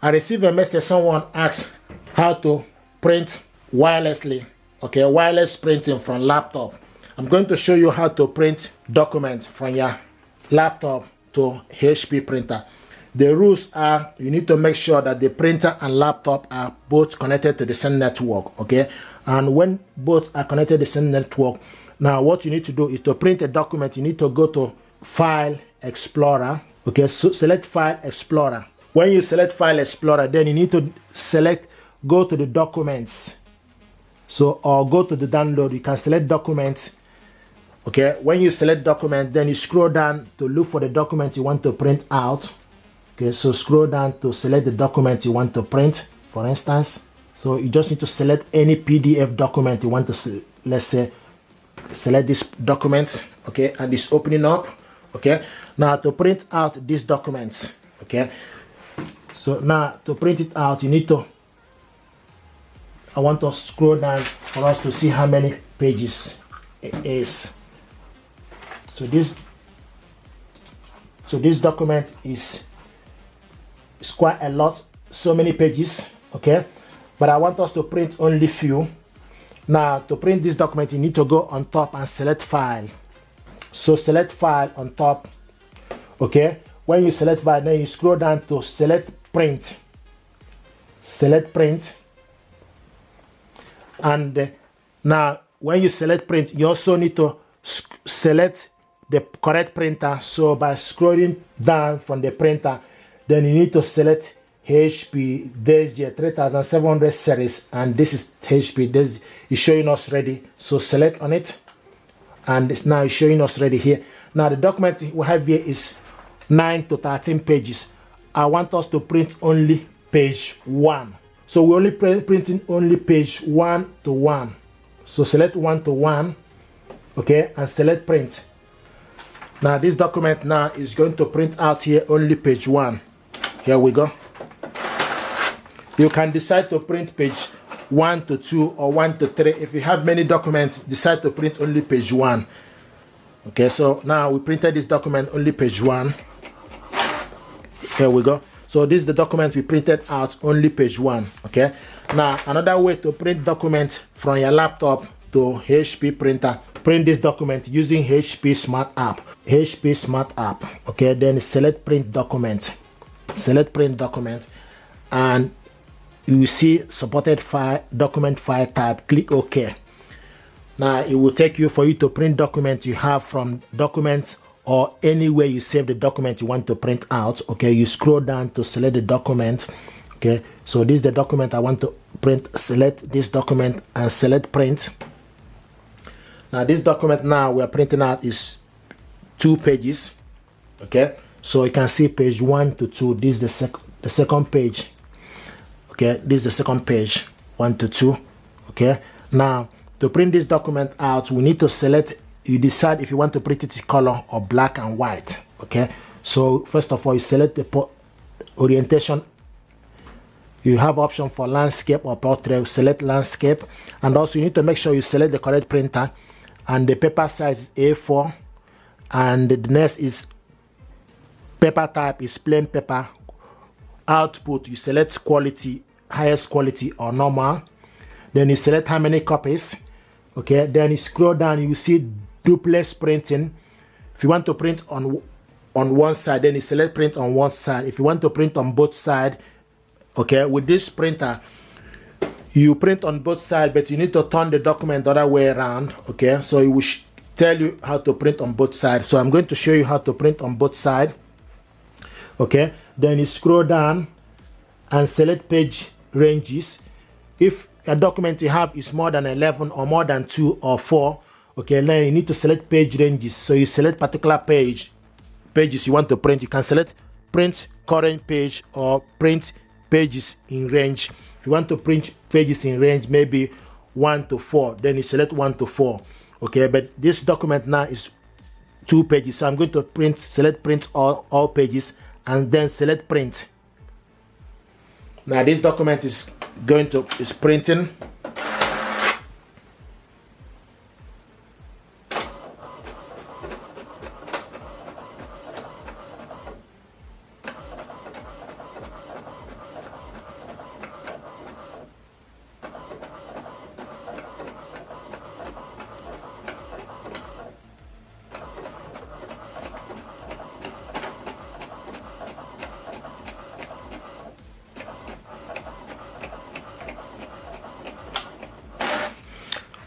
I received a message, someone asked how to print wirelessly, okay, wireless printing from laptop. I'm going to show you how to print documents from your laptop to HP printer. The rules are you need to make sure that the printer and laptop are both connected to the same network, okay? And when both are connected to the same network, now what you need to do is to print a document, you need to go to File Explorer, okay? So select File Explorer. When you select File Explorer, then you need to select, go to the documents. So, or go to the download, you can select documents. Okay, when you select document, then you scroll down to look for the document you want to print out. Okay, so scroll down to select the document you want to print, for instance. So you just need to select any PDF document you want to, let's say, select this document, okay, and it's opening up, okay. Now to print out these documents, okay. So now to print it out, you need to, I want to scroll down for us to see how many pages it is. So this document is quite a lot, so many pages, okay. But I want us to print only few. Now to print this document, you need to go on top and select File. So select File on top, okay. When you select File, then you scroll down to select Print. Select Print. And now when you select Print, you also need to select the correct printer. So by scrolling down from the printer, then you need to select HP Deskjet 3700 series, and this is HP. This is showing us ready, so select on it, and it's now showing us ready here. Now the document we have here is 9 to 13 pages. I want us to print only page 1. So we're only printing only page 1 to 1. So select 1 to 1, okay, and select Print. Now this document now is going to print out here only page 1. Here we go. You can decide to print page 1 to 2 or 1 to 3. If you have many documents, decide to print only page 1. Okay, so now we printed this document only page 1. Here we go. So this is the document we printed out, only page 1. Okay. Now another way to print document from your laptop to HP printer, print this document using HP Smart App. HP Smart App. Okay. Then select Print Document. Select Print Document, and you see supported file, document file type. Click OK. Now it will take you for you to print document you have from documents or anywhere you save the document you want to print out. Okay, you scroll down to select the document. Okay, so this is the document I want to print. Select this document and select Print. Now this document now we are printing out is 2 pages. Okay, so you can see page 1 to 2. This is the second page. Okay, this is the second page, 1 to 2. Okay, now to print this document out, we need to select, you decide if you want to print it in color or black and white. Okay, so first of all, you select the orientation. You have option for landscape or portrait. Select landscape, and also you need to make sure you select the correct printer, and the paper size is A4, and the next is paper type is plain paper. Output, you select quality, highest quality or normal. Then you select how many copies. Okay, then you scroll down, you see duplex printing. If you want to print on one side, then you select print on one side. If you want to print on both sides, okay, with this printer you print on both sides, but you need to turn the document the other way around. Okay, so it will tell you how to print on both sides. So I'm going to show you how to print on both sides. Okay, then you scroll down and select page ranges. If a document you have is more than 11 or more than 2 or 4, okay, then you need to select page ranges. So you select particular pages you want to print. You can select print current page or print pages in range. If you want to print pages in range, maybe 1 to 4, then you select 1 to 4. Okay, but this document now is 2 pages, so I'm going to select print all pages, and then select Print. Now this document is printing.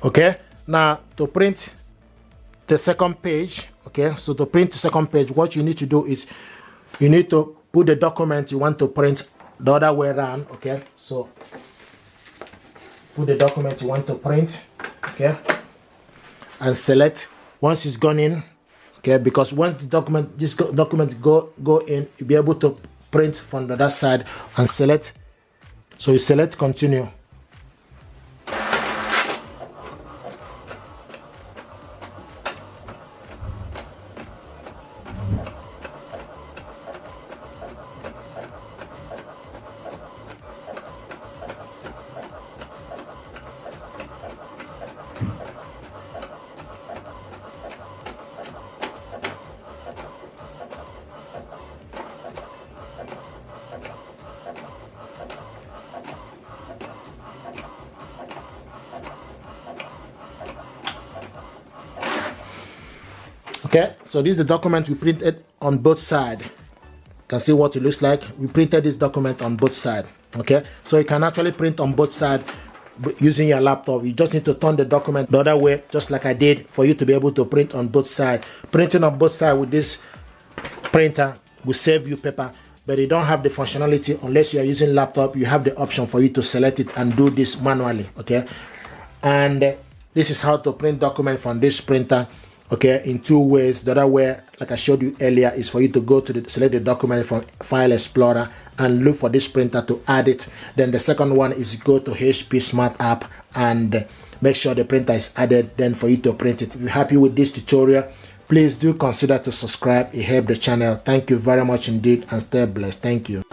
Okay, now to print the second page, okay, so to print the second page, what you need to do is you need to put the document you want to print the other way around. Okay, so put the document you want to print, okay, and select. Once it's gone in, okay, because once the document, this document go in, you'll be able to print from the other side and select. So you select continue. Okay, so this is the document we printed on both sides. You can see what it looks like. We printed this document on both sides. Okay, so you can actually print on both sides using your laptop. You just need to turn the document the other way, just like I did, for you to be able to print on both sides. Printing on both sides with this printer will save you paper, but you don't have the functionality unless you are using laptop. You have the option for you to select it and do this manually. Okay, and this is how to print document from this printer. Okay, in two ways. The other way, like I showed you earlier, is for you to go to select the document from File Explorer and look for this printer to add it. Then the second one is go to HP Smart App and make sure the printer is added, then for you to print it. If you're happy with this tutorial, please do consider to subscribe. It helps the channel. Thank you very much indeed, and stay blessed. Thank you.